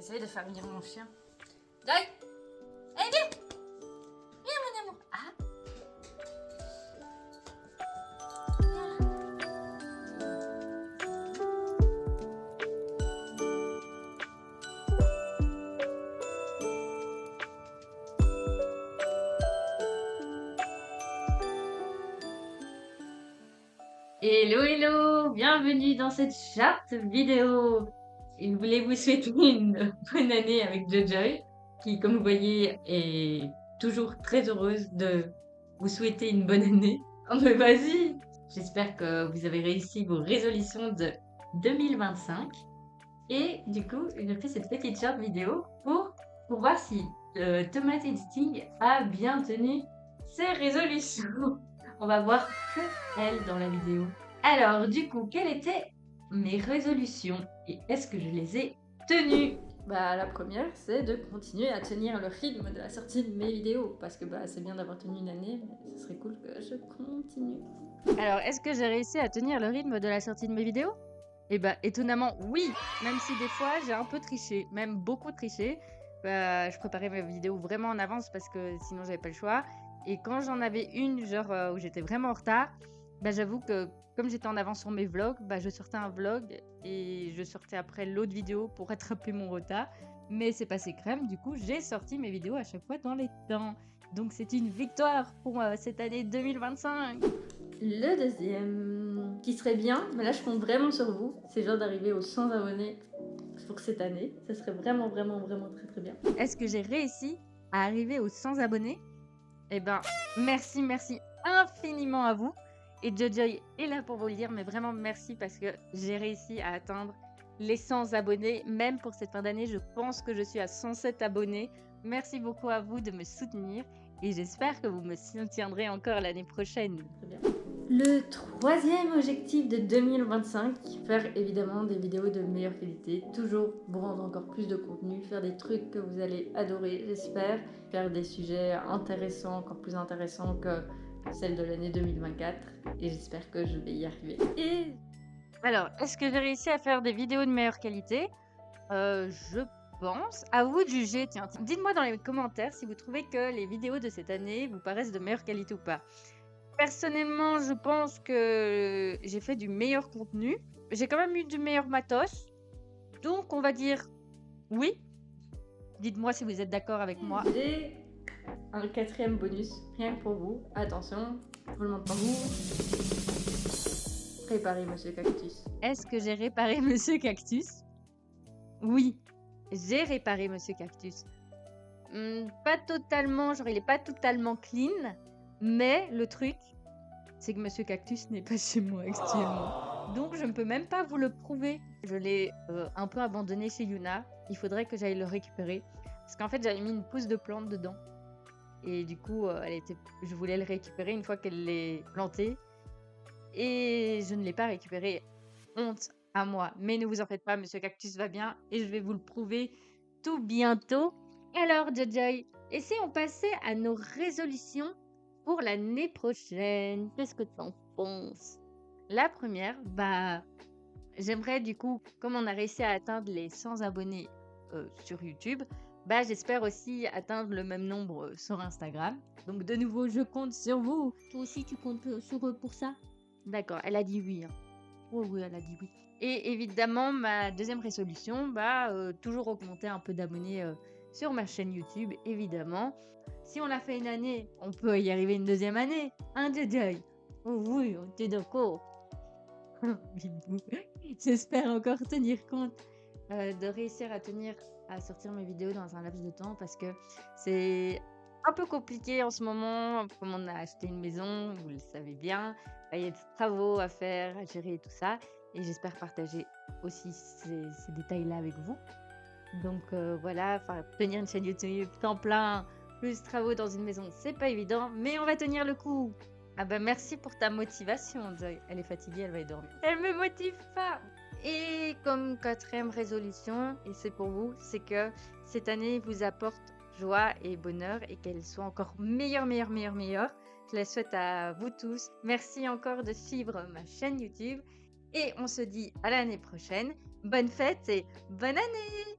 essayer de faire venir mon chien. Joy! Allez, viens! Viens, mon amour! Ah! Viens là. Hello, hello! Bienvenue dans cette charte vidéo! Je voulais vous souhaiter une bonne année avec Jojoy, qui, comme vous voyez, est toujours très heureuse de vous souhaiter une bonne année. Oh mais vas-y! J'espère que vous avez réussi vos résolutions de 2025. Et du coup, je fais cette petite charte vidéo pour voir si Tomate Instinct a bien tenu ses résolutions. On va voir que elle dans la vidéo. Alors, du coup, quelles étaient mes résolutions et est-ce que je les ai tenues? Bah, la première, c'est de continuer à tenir le rythme de la sortie de mes vidéos. Parce que bah, c'est bien d'avoir tenu une année, mais ce serait cool que je continue. Alors, est-ce que j'ai réussi à tenir le rythme de la sortie de mes vidéos? Eh bah, étonnamment, oui! Même si des fois, j'ai un peu triché, même beaucoup triché. Bah, je préparais mes vidéos vraiment en avance parce que sinon, j'avais pas le choix. Et quand j'en avais une, genre où j'étais vraiment en retard, bah, j'avoue que comme j'étais en avance sur mes vlogs, bah, je sortais un vlog et je sortais après l'autre vidéo pour rattraper mon retard. Mais c'est passé crème, du coup, j'ai sorti mes vidéos à chaque fois dans les temps. Donc, c'est une victoire pour cette année 2025. Le deuxième, qui serait bien, mais là je compte vraiment sur vous, c'est genre d'arriver aux 100 abonnés pour cette année. Ça serait vraiment très très bien. Est-ce que j'ai réussi à arriver aux 100 abonnés? Eh ben, merci infiniment à vous. Et Jojoy est là pour vous le dire, mais vraiment merci parce que j'ai réussi à atteindre les 100 abonnés. Même pour cette fin d'année, je pense que je suis à 107 abonnés. Merci beaucoup à vous de me soutenir et j'espère que vous me soutiendrez encore l'année prochaine. Très bien. Le troisième objectif de 2025, faire évidemment des vidéos de meilleure qualité, toujours vous rendre encore plus de contenu, faire des trucs que vous allez adorer, j'espère, faire des sujets intéressants, encore plus intéressants que celle de l'année 2024, et j'espère que je vais y arriver. Et alors, est-ce que j'ai réussi à faire des vidéos de meilleure qualité? Je pense. À vous de juger. Tiens, dites-moi dans les commentaires si vous trouvez que les vidéos de cette année vous paraissent de meilleure qualité ou pas. Personnellement, je pense que j'ai fait du meilleur contenu. J'ai quand même eu du meilleur matos. Donc, on va dire oui. Dites-moi si vous êtes d'accord avec moi. J'ai un quatrième bonus, rien que pour vous. Attention, je le demande pas vous. Préparez Monsieur Cactus. Est-ce que j'ai réparé Monsieur Cactus? Oui, j'ai réparé Monsieur Cactus. Pas totalement, genre il est pas totalement clean. Mais le truc, c'est que Monsieur Cactus n'est pas chez moi actuellement. Donc je ne peux même pas vous le prouver. Je l'ai un peu abandonné chez Yuna. Il faudrait que j'aille le récupérer. Parce qu'en fait, j'avais mis une pousse de plante dedans. Et du coup, je voulais le récupérer une fois qu'elle l'est plantée. Et je ne l'ai pas récupéré. Honte à moi. Mais ne vous en faites pas, Monsieur Cactus va bien. Et je vais vous le prouver tout bientôt. Alors, Jojoy, et si on passait à nos résolutions pour l'année prochaine? Qu'est-ce que tu en penses? La première, bah, j'aimerais du coup, comme on a réussi à atteindre les 100 abonnés sur YouTube, bah, j'espère aussi atteindre le même nombre sur Instagram. Donc de nouveau, je compte sur vous. Toi aussi, tu comptes sur eux pour ça? D'accord, elle a dit oui. Hein. Oh oui, elle a dit oui. Et évidemment, ma deuxième résolution, bah, toujours augmenter un peu d'abonnés sur ma chaîne YouTube, évidemment. Si on l'a fait une année, on peut y arriver une deuxième année. Hein, Jojoy? Oh oui, on est d'accord. Bibou. J'espère encore tenir compte de réussir à sortir mes vidéos dans un laps de temps parce que c'est un peu compliqué en ce moment. Comme on a acheté une maison, vous le savez bien, il y a des travaux à faire, à gérer et tout ça. Et j'espère partager aussi ces détails-là avec vous. Donc voilà, tenir une chaîne YouTube temps plein, plus travaux dans une maison, c'est pas évident, mais on va tenir le coup. Ah bah merci pour ta motivation, Joy. Elle est fatiguée, elle va y dormir. Elle me motive pas. Et comme quatrième résolution, et c'est pour vous, c'est que cette année vous apporte joie et bonheur et qu'elle soit encore meilleure. Je la souhaite à vous tous. Merci encore de suivre ma chaîne YouTube et on se dit à l'année prochaine. Bonne fête et bonne année!